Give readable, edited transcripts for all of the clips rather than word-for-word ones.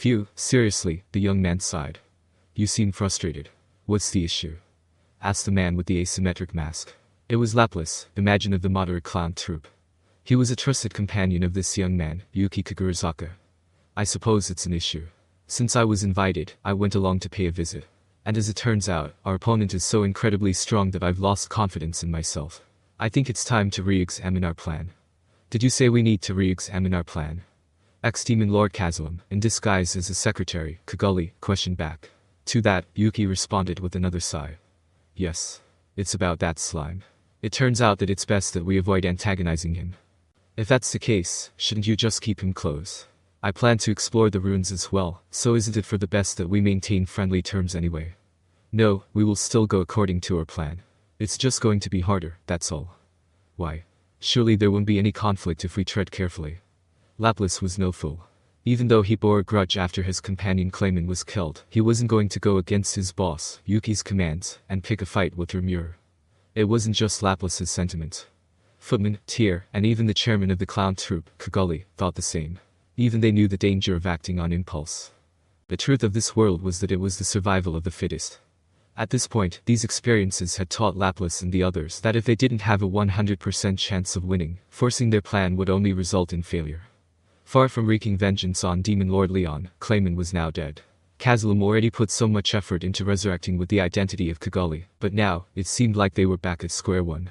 Phew, seriously, the young man sighed. You seem frustrated. What's the issue? Asked the man with the asymmetric mask. It was Lapis, imagine of the moderate clown troupe. He was a trusted companion of this young man, Yuuki Kagurazaka. I suppose it's an issue. Since I was invited, I went along to pay a visit. And as it turns out, our opponent is so incredibly strong that I've lost confidence in myself. I think it's time to re-examine our plan. Did you say we need to re-examine our plan? Ex-Demon Lord Kazulam, in disguise as a secretary, Kaguli, questioned back. To that, Yuuki responded with another sigh. Yes. It's about that slime. It turns out that it's best that we avoid antagonizing him. If that's the case, shouldn't you just keep him close? I plan to explore the ruins as well, so isn't it for the best that we maintain friendly terms anyway? No, we will still go according to our plan. It's just going to be harder, that's all. Why? Surely there won't be any conflict if we tread carefully. Lapis was no fool. Even though he bore a grudge after his companion Clayman was killed, he wasn't going to go against his boss, Yuki's commands, and pick a fight with Rimuru. It wasn't just Lapis's sentiment. Footman, Tyr, and even the chairman of the clown troupe, Kaguli, thought the same. Even they knew the danger of acting on impulse. The truth of this world was that it was the survival of the fittest. At this point, these experiences had taught Lapis and the others that if they didn't have a 100% chance of winning, forcing their plan would only result in failure. Far from wreaking vengeance on Demon Lord Leon, Clayman was now dead. Kazulam already put so much effort into resurrecting with the identity of Kaguli, but now, it seemed like they were back at square one.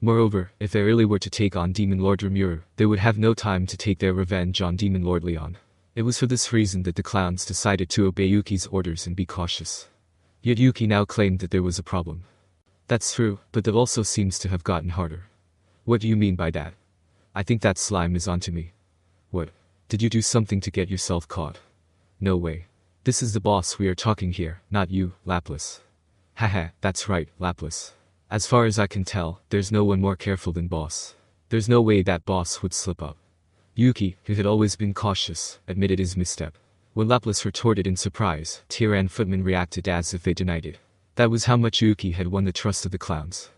Moreover, if they really were to take on Demon Lord Rimuru, they would have no time to take their revenge on Demon Lord Leon. It was for this reason that the clowns decided to obey Yuki's orders and be cautious. Yet Yuki now claimed that there was a problem. That's true, but that also seems to have gotten harder. What do you mean by that? I think that slime is onto me. What? Did you do something to get yourself caught? No way. This is the boss we are talking here, not you, Lapis. Haha, that's right, Lapis. As far as I can tell, there's no one more careful than boss. There's no way that boss would slip up. Yuki, who had always been cautious, admitted his misstep. When Lapis retorted in surprise, Tyr and Footman reacted as if they denied it. That was how much Yuki had won the trust of the clowns.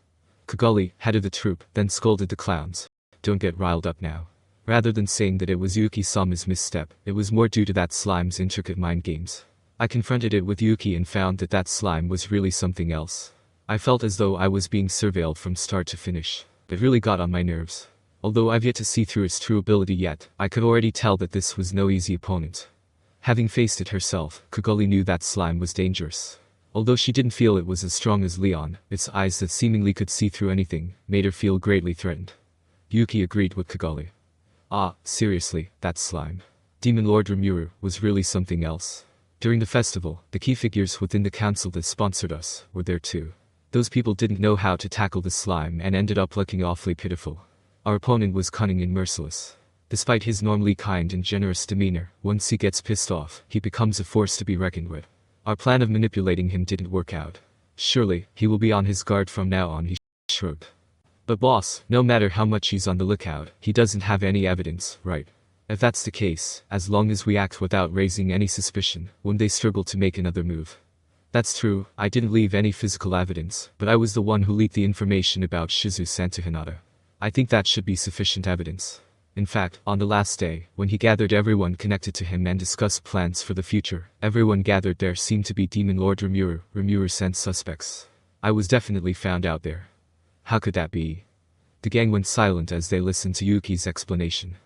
Kaguli, head of the troupe, then scolded the clowns. Don't get riled up now. Rather than saying that it was Yuki-sama's misstep, it was more due to that slime's intricate mind games. I confronted it with Yuki and found that that slime was really something else. I felt as though I was being surveilled from start to finish. It really got on my nerves. Although I've yet to see through its true ability yet, I could already tell that this was no easy opponent. Having faced it herself, Kaguli knew that slime was dangerous. Although she didn't feel it was as strong as Leon, its eyes that seemingly could see through anything, made her feel greatly threatened. Yuki agreed with Kaguli. Ah, seriously, that slime. Demon Lord Rimuru was really something else. During the festival, the key figures within the council that sponsored us were there too. Those people didn't know how to tackle the slime and ended up looking awfully pitiful. Our opponent was cunning and merciless. Despite his normally kind and generous demeanor, once he gets pissed off, he becomes a force to be reckoned with. Our plan of manipulating him didn't work out. Surely, he will be on his guard from now on, he shrugged. But boss, no matter how much he's on the lookout, he doesn't have any evidence, right? If that's the case, as long as we act without raising any suspicion, won't they struggle to make another move? That's true, I didn't leave any physical evidence, but I was the one who leaked the information about Shizu Santa Hinata. I think that should be sufficient evidence. In fact, on the last day, when he gathered everyone connected to him and discussed plans for the future, everyone gathered there seemed to be Demon Lord Rimuru. Rimuru sent suspects. I was definitely found out there. How could that be? The gang went silent as they listened to Yuki's explanation.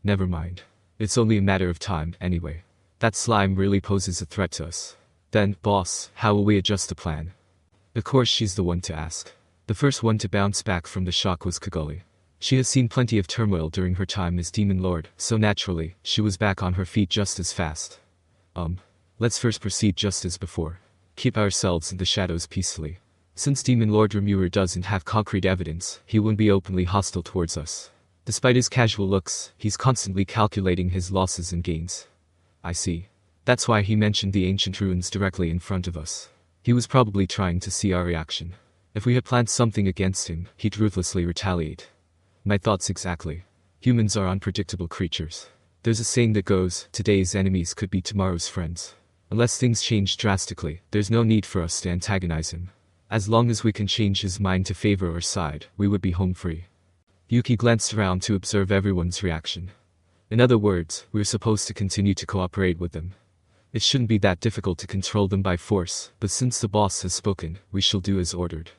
Never mind. It's only a matter of time, anyway. That slime really poses a threat to us. Then, boss, how will we adjust the plan? Of course she's the one to ask. The first one to bounce back from the shock was Kaguli. She has seen plenty of turmoil during her time as Demon Lord, so naturally, she was back on her feet just as fast. Let's first proceed just as before. Keep ourselves in the shadows peacefully. Since Demon Lord Rimuru doesn't have concrete evidence, he wouldn't be openly hostile towards us. Despite his casual looks, he's constantly calculating his losses and gains. I see. That's why he mentioned the ancient ruins directly in front of us. He was probably trying to see our reaction. If we had planned something against him, he'd ruthlessly retaliate. My thoughts exactly. Humans are unpredictable creatures. There's a saying that goes, today's enemies could be tomorrow's friends. Unless things change drastically, there's no need for us to antagonize him. As long as we can change his mind to favor our side, we would be home free. Yuki glanced around to observe everyone's reaction. In other words, we're supposed to continue to cooperate with them. It shouldn't be that difficult to control them by force, but since the boss has spoken, we shall do as ordered.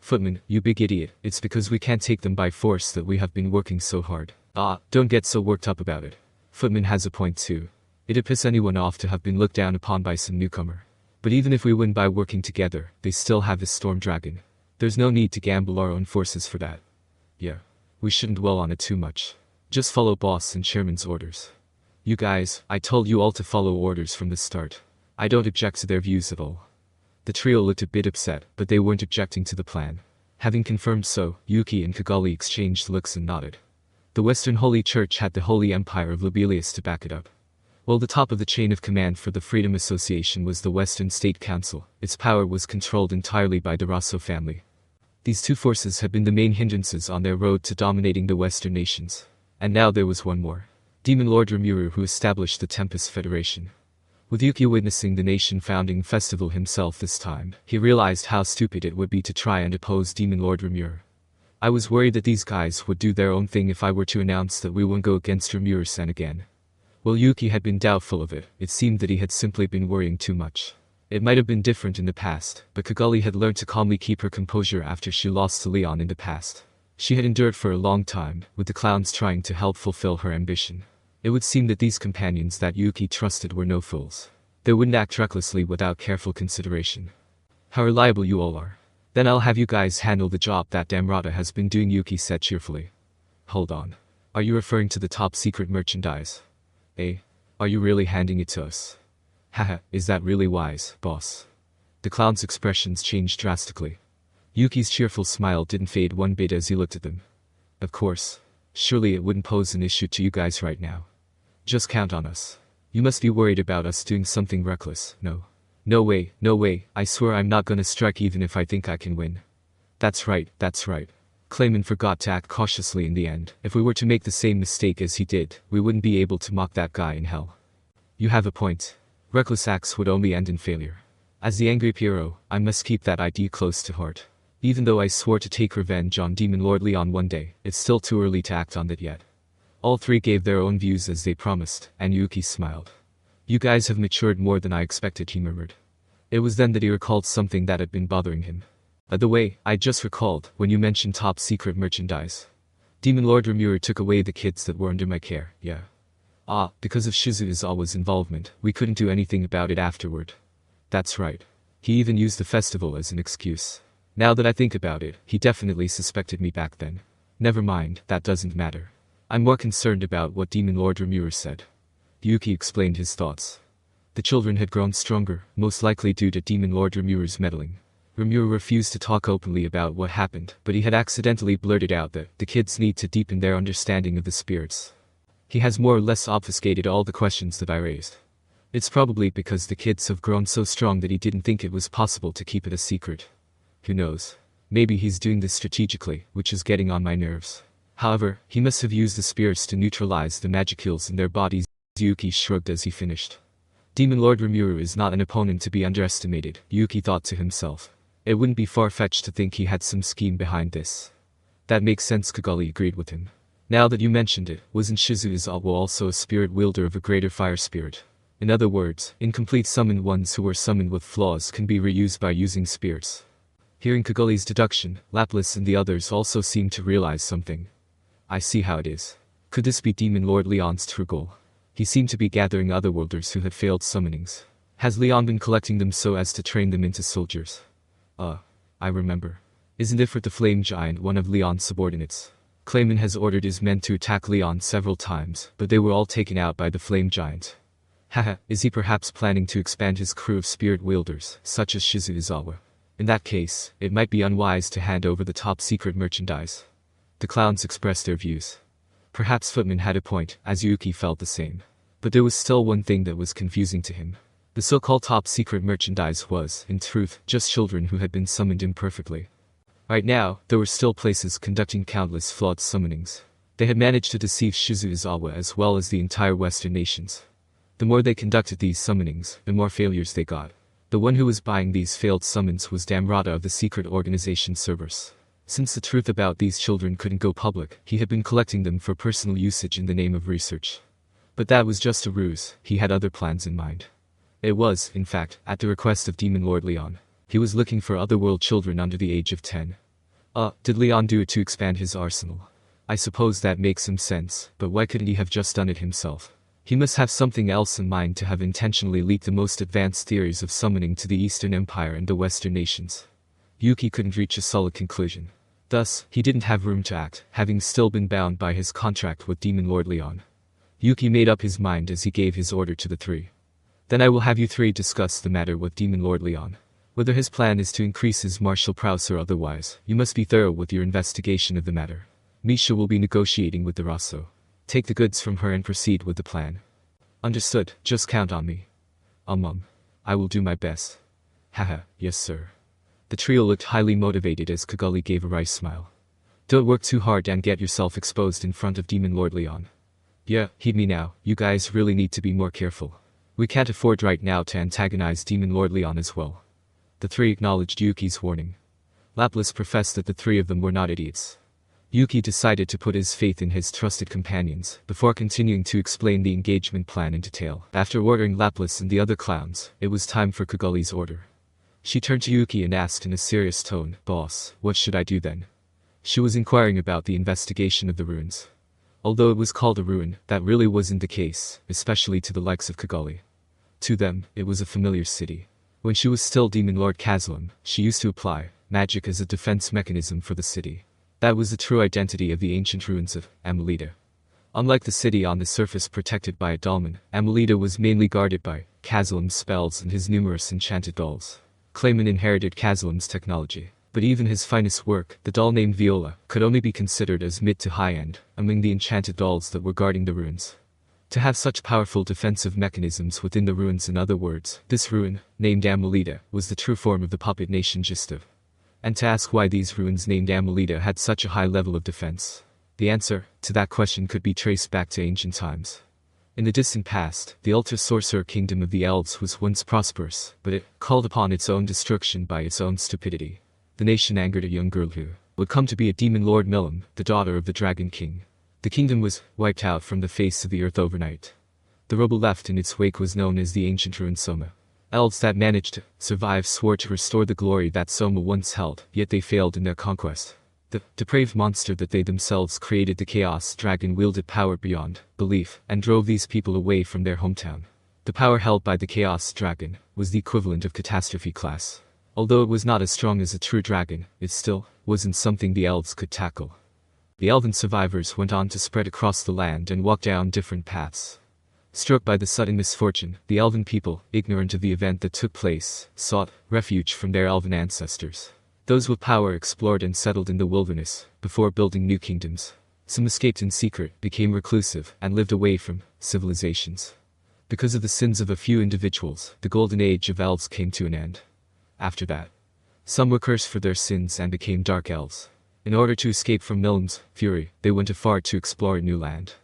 Footman, you big idiot, it's because we can't take them by force that we have been working so hard. Ah, don't get so worked up about it. Footman has a point too. It'd piss anyone off to have been looked down upon by some newcomer. But even if we win by working together, they still have this storm dragon. There's no need to gamble our own forces for that. Yeah. We shouldn't dwell on it too much. Just follow boss and chairman's orders. You guys, I told you all to follow orders from the start. I don't object to their views at all. The trio looked a bit upset, but they weren't objecting to the plan. Having confirmed so, Yuuki and Kigali exchanged looks and nodded. The Western Holy Church had the Holy Empire of Lobelia to back it up. While the top of the chain of command for the Freedom Association was the Western State Council, its power was controlled entirely by the Rosso family. These two forces had been the main hindrances on their road to dominating the Western nations. And now there was one more. Demon Lord Rimuru, who established the Tempest Federation. With Yuuki witnessing the nation-founding festival himself this time, he realized how stupid it would be to try and oppose Demon Lord Rimuru. I was worried that these guys would do their own thing if I were to announce that we wouldn't go against Rimuru-san again. While Yuuki had been doubtful of it, it seemed that he had simply been worrying too much. It might have been different in the past, but Kigali had learned to calmly keep her composure after she lost to Leon in the past. She had endured for a long time, with the clowns trying to help fulfill her ambition. It would seem that these companions that Yuuki trusted were no fools. They wouldn't act recklessly without careful consideration. How reliable you all are. Then I'll have you guys handle the job that Damrata has been doing, Yuuki said cheerfully. Hold on. Are you referring to the top secret merchandise? Eh? Are you really handing it to us? Haha, is that really wise, boss? The clown's expressions changed drastically. Yuki's cheerful smile didn't fade one bit as he looked at them. Of course. Surely it wouldn't pose an issue to you guys right now. Just count on us. You must be worried about us doing something reckless, no? No way, I swear I'm not gonna strike even if I think I can win. That's right. Clayman forgot to act cautiously in the end. If we were to make the same mistake as he did, we wouldn't be able to mock that guy in hell. You have a point. Reckless acts would only end in failure. As the angry Piero, I must keep that idea close to heart. Even though I swore to take revenge on Demon Lord Leon one day, it's still too early to act on that yet. All three gave their own views as they promised, and Yuuki smiled. You guys have matured more than I expected, he murmured. It was then that he recalled something that had been bothering him. By the way, I just recalled, when you mentioned top secret merchandise. Demon Lord Rimuru took away the kids that were under my care, yeah. Ah, because of Shizuizawa's involvement, we couldn't do anything about it afterward. That's right. He even used the festival as an excuse. Now that I think about it, he definitely suspected me back then. Never mind, that doesn't matter. I'm more concerned about what Demon Lord Rimuru said. Yuuki explained his thoughts. The children had grown stronger, most likely due to Demon Lord Rimuru's meddling. Rimuru refused to talk openly about what happened, but he had accidentally blurted out that the kids need to deepen their understanding of the spirits. He has more or less obfuscated all the questions that I raised. It's probably because the kids have grown so strong that he didn't think it was possible to keep it a secret. Who knows? Maybe he's doing this strategically, which is getting on my nerves. However, he must have used the spirits to neutralize the magicules in their bodies. Yuuki shrugged as he finished. Demon Lord Rimuru is not an opponent to be underestimated, Yuuki thought to himself. It wouldn't be far-fetched to think he had some scheme behind this. That makes sense, Kigali agreed with him. Now that you mentioned it, wasn't Shizuizawa also a spirit wielder of a greater fire spirit? In other words, incomplete summoned ones who were summoned with flaws can be reused by using spirits. Hearing Kigali's deduction, Laplace and the others also seemed to realize something. I see how it is. Could this be Demon Lord Leon's true goal? He seemed to be gathering otherworlders who had failed summonings. Has Leon been collecting them so as to train them into soldiers? I remember. Isn't Ifrit the Flame Giant one of Leon's subordinates? Clayman has ordered his men to attack Leon several times, but they were all taken out by the Flame Giant. Haha, is he perhaps planning to expand his crew of spirit wielders, such as Shizuizawa? In that case, it might be unwise to hand over the top secret merchandise. The clowns expressed their views. Perhaps Footman had a point, as Yuuki felt the same. But there was still one thing that was confusing to him. The so-called top secret merchandise was, in truth, just children who had been summoned imperfectly. Right now, there were still places conducting countless flawed summonings. They had managed to deceive Shizuizawa as well as the entire Western nations. The more they conducted these summonings, the more failures they got. The one who was buying these failed summons was Damrata of the secret organization Cerberus. Since the truth about these children couldn't go public, he had been collecting them for personal usage in the name of research. But that was just a ruse, he had other plans in mind. It was, in fact, at the request of Demon Lord Leon. He was looking for otherworld children under the age of 10. Did Leon do it to expand his arsenal? I suppose that makes some sense, but why couldn't he have just done it himself? He must have something else in mind to have intentionally leaked the most advanced theories of summoning to the Eastern Empire and the Western nations. Yuuki couldn't reach a solid conclusion. Thus, he didn't have room to act, having still been bound by his contract with Demon Lord Leon. Yuuki made up his mind as he gave his order to the three. Then I will have you three discuss the matter with Demon Lord Leon. Whether his plan is to increase his martial prowess or otherwise, you must be thorough with your investigation of the matter. Misha will be negotiating with the Rosso. Take the goods from her and proceed with the plan. Understood, just count on me. I will do my best. Haha, yes sir. The trio looked highly motivated as Kaguli gave a wry smile. Don't work too hard and get yourself exposed in front of Demon Lord Leon. Yeah, heed me now, you guys really need to be more careful. We can't afford right now to antagonize Demon Lord Leon as well. The three acknowledged Yuki's warning. Laplace professed that the three of them were not idiots. Yuuki decided to put his faith in his trusted companions, before continuing to explain the engagement plan in detail. After ordering Laplace and the other clowns, it was time for Kaguli's order. She turned to Yuuki and asked in a serious tone, "Boss, what should I do then?" She was inquiring about the investigation of the ruins. Although it was called a ruin, that really wasn't the case, especially to the likes of Kaguli. To them, it was a familiar city. When she was still Demon Lord Kazlam, she used to apply magic as a defense mechanism for the city. That was the true identity of the ancient ruins of Amelita. Unlike the city on the surface protected by a dolmen, Amelita was mainly guarded by Kazlam's spells and his numerous enchanted dolls. Clayman inherited Kazlam's technology, but even his finest work, the doll named Viola, could only be considered as mid to high-end among the enchanted dolls that were guarding the ruins. To have such powerful defensive mechanisms within the ruins, in other words, this ruin, named Amelita, was the true form of the puppet nation Gistav. And to ask why these ruins named Amelita had such a high level of defense, the answer to that question could be traced back to ancient times. In the distant past, the ultra-sorcerer kingdom of the elves was once prosperous, but it called upon its own destruction by its own stupidity. The nation angered a young girl who would come to be a demon Lord Milim, the daughter of the Dragon King. The kingdom was wiped out from the face of the earth overnight. The rubble left in its wake was known as the ancient ruin Soma. Elves that managed to survive swore to restore the glory that Soma once held, yet they failed in their conquest. The depraved monster that they themselves created, the Chaos Dragon, wielded power beyond belief and drove these people away from their hometown. The power held by the Chaos Dragon was the equivalent of catastrophe class. Although it was not as strong as a true dragon, it still wasn't something the elves could tackle. The elven survivors went on to spread across the land and walk down different paths. Struck by the sudden misfortune, the elven people, ignorant of the event that took place, sought refuge from their elven ancestors. Those with power explored and settled in the wilderness, before building new kingdoms. Some escaped in secret, became reclusive, and lived away from civilizations. Because of the sins of a few individuals, the golden age of elves came to an end. After that, some were cursed for their sins and became dark elves. In order to escape from Milim's fury, they went afar to explore a new land.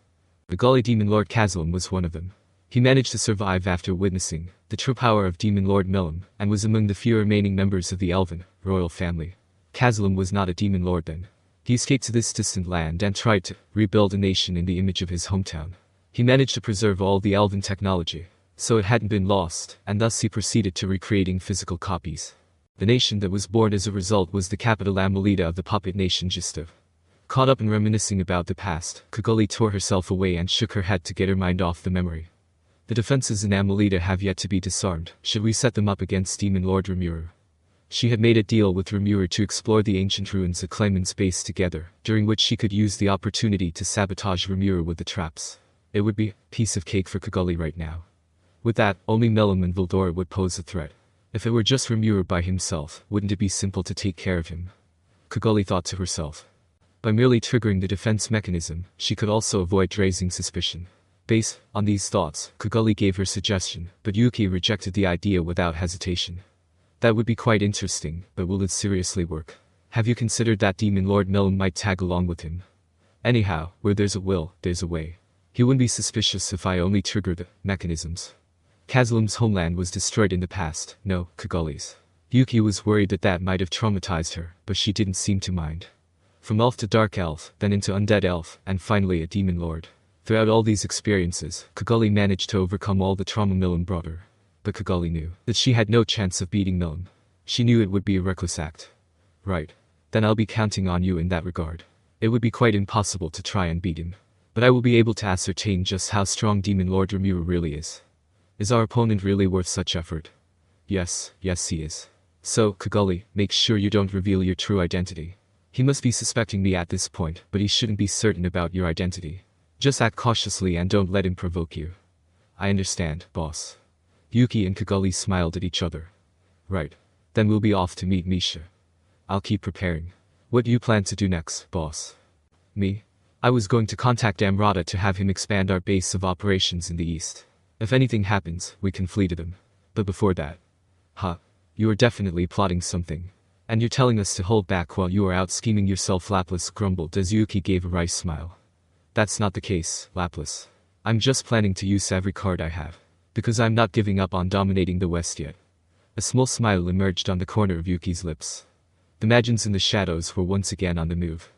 The Gully Demon Lord Kazlam was one of them. He managed to survive after witnessing the true power of Demon Lord Milim, and was among the few remaining members of the elven royal family. Kazlam was not a demon lord then. He escaped to this distant land and tried to rebuild a nation in the image of his hometown. He managed to preserve all the elven technology, so it hadn't been lost, and thus he proceeded to recreating physical copies. The nation that was born as a result was the capital Amelita of the puppet nation Gistav. Caught up in reminiscing about the past, Kaguli tore herself away and shook her head to get her mind off the memory. The defenses in Amelita have yet to be disarmed. Should we set them up against Demon Lord Rimuru? She had made a deal with Rimuru to explore the ancient ruins of Clayman's base together, during which she could use the opportunity to sabotage Rimuru with the traps. It would be a piece of cake for Kaguli right now. With that, only Milim and Vildora would pose a threat. If it were just Rimuru by himself, wouldn't it be simple to take care of him? Kaguli thought to herself. By merely triggering the defense mechanism, she could also avoid raising suspicion. Based on these thoughts, Kaguli gave her suggestion, but Yuuki rejected the idea without hesitation. That would be quite interesting, but will it seriously work? Have you considered that Demon Lord Milim might tag along with him? Anyhow, where there's a will, there's a way. He wouldn't be suspicious if I only trigger the mechanisms. Kazlam's homeland was destroyed in the past, no, Kaguli's. Yuuki was worried that that might have traumatized her, but she didn't seem to mind. From elf to dark elf, then into undead elf, and finally a demon lord. Throughout all these experiences, Kaguli managed to overcome all the trauma Milim brought her. But Kigali knew that she had no chance of beating Milne. She knew it would be a reckless act. Right. Then I'll be counting on you in that regard. It would be quite impossible to try and beat him. But I will be able to ascertain just how strong Demon Lord Rimuru really is. Is our opponent really worth such effort? Yes, he is. So, Kigali, make sure you don't reveal your true identity. He must be suspecting me at this point, but he shouldn't be certain about your identity. Just act cautiously and don't let him provoke you. I understand, boss. Yuuki and Kigali smiled at each other. Right. Then we'll be off to meet Misha. I'll keep preparing. What do you plan to do next, boss? Me? I was going to contact Amrata to have him expand our base of operations in the east. If anything happens, we can flee to them. But before that... You are definitely plotting something. And you're telling us to hold back while you are out scheming yourself, Lapis grumbled as Yuuki gave a wry smile. That's not the case, Lapis. I'm just planning to use every card I have. Because I'm not giving up on dominating the West yet. A small smile emerged on the corner of Yuki's lips. The Magians in the shadows were once again on the move.